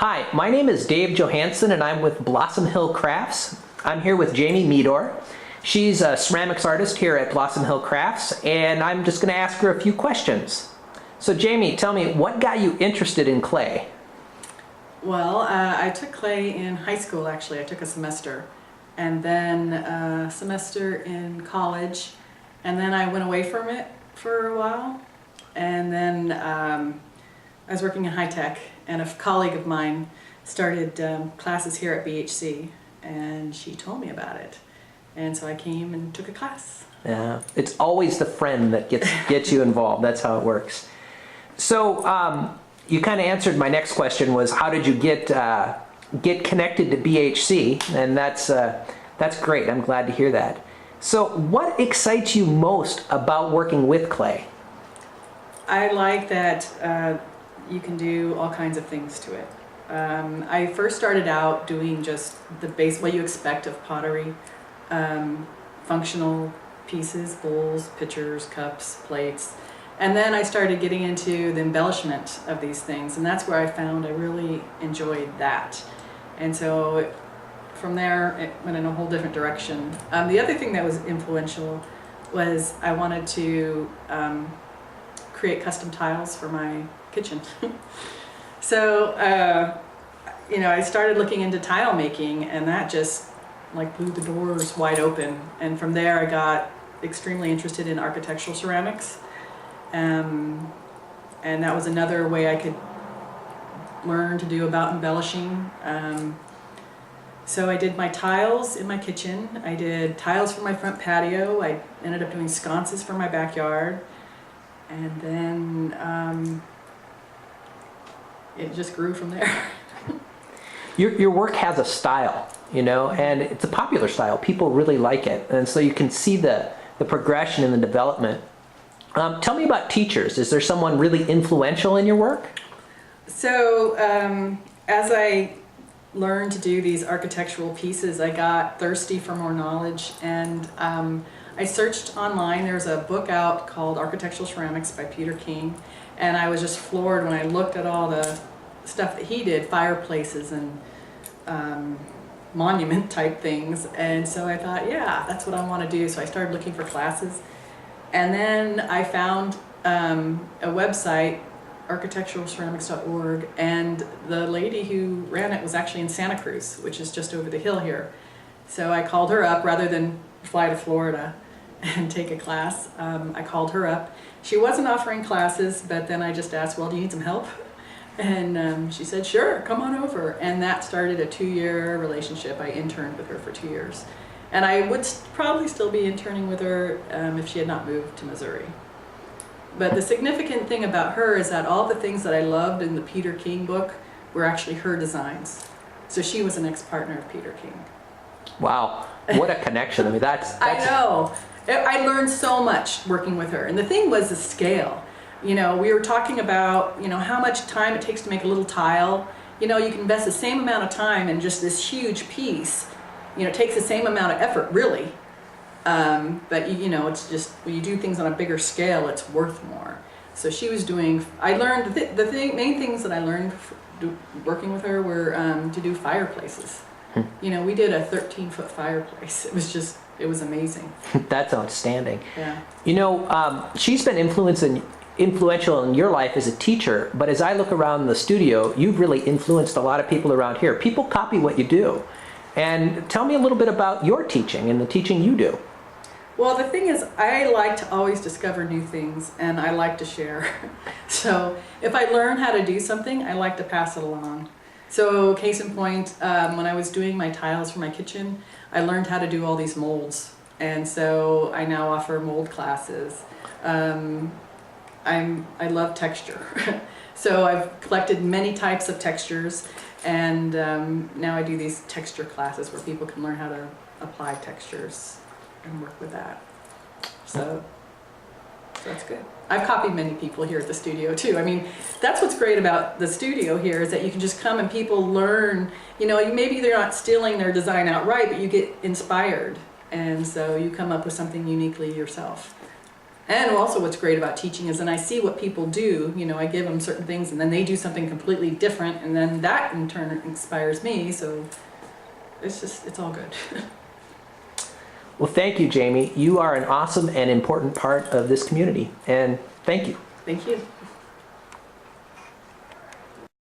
Hi, my name is Dave Johansson and I'm with Blossom Hill Crafts. I'm here with Jamie Meador. She's a ceramics artist here at Blossom Hill Crafts, and I'm just going to ask her a few questions. So Jamie, tell me, what got you interested in clay? Well, I took clay in high school, actually. I took a semester, and then a semester in college, and then I went away from it for a while, and then I was working in high tech, and a colleague of mine started classes here at BHC, and she told me about it, and so I came and took a class. Yeah, it's always the friend that gets you involved. That's how it works. So you kind of answered my next question, was how did you get connected to BHC? And that's great. I'm glad to hear that. So what excites you most about working with clay? I like that you can do all kinds of things to it. I first started out doing just the base, what you expect of pottery, functional pieces, bowls, pitchers, cups, plates. And then I started getting into the embellishment of these things, and that's where I found I really enjoyed that. And so from there, it went in a whole different direction. The other thing that was influential was I wanted to create custom tiles for my kitchen. So, I started looking into tile making, and that just like blew the doors wide open. And from there, I got extremely interested in architectural ceramics. And that was another way I could learn to do about embellishing. So I did my tiles in my kitchen. I did tiles for my front patio. I ended up doing sconces for my backyard. And then it just grew from there. Your work has a style, and it's a popular style. People really like it. And so you can see the progression and the development. Tell me about teachers. Is there someone really influential in your work? So as I learned to do these architectural pieces, I got thirsty for more knowledge, and I searched online. There's a book out called Architectural Ceramics by Peter King, and I was just floored when I looked at all the stuff that he did, fireplaces and monument type things. And so I thought, yeah, that's what I want to do. So I started looking for classes. And then I found a website, architecturalceramics.org, and the lady who ran it was actually in Santa Cruz, which is just over the hill here. So I called her up rather than fly to Florida and take a class. I called her up. She wasn't offering classes, but then I just asked, well, do you need some help? And she said, sure, come on over. And that started a 2-year relationship. I interned with her for 2 years. And I would probably still be interning with her if she had not moved to Missouri. But the significant thing about her is that all the things that I loved in the Peter King book were actually her designs. So she was an ex-partner of Peter King. Wow, what a connection. I mean, that's... I know. I learned so much working with her. And the thing was the scale. We were talking about, how much time it takes to make a little tile. You can invest the same amount of time in just this huge piece. It takes the same amount of effort, really. But, it's just, when you do things on a bigger scale, it's worth more. So she was doing, I learned, main things that I learned working with her were to do fireplaces. We did a 13-foot fireplace. It was amazing. That's outstanding. Yeah. She's been influential in your life as a teacher, but as I look around the studio, you've really influenced a lot of people around here. People copy what you do. And tell me a little bit about your teaching and the teaching you do. Well, the thing is, I like to always discover new things, and I like to share. So if I learn how to do something, I like to pass it along. So case in point, when I was doing my tiles for my kitchen, I learned how to do all these molds. And so I now offer mold classes. I love texture. So I've collected many types of textures, and now I do these texture classes where people can learn how to apply textures and work with that. So that's good. I've copied many people here at the studio too. I mean, that's what's great about the studio here, is that you can just come and people learn, maybe they're not stealing their design outright, but you get inspired. And so you come up with something uniquely yourself. And also what's great about teaching is then I see what people do, you know, I give them certain things and then they do something completely different and then that in turn inspires me, so it's all good. Well, thank you, Jamie. You are an awesome and important part of this community, and thank you. Thank you.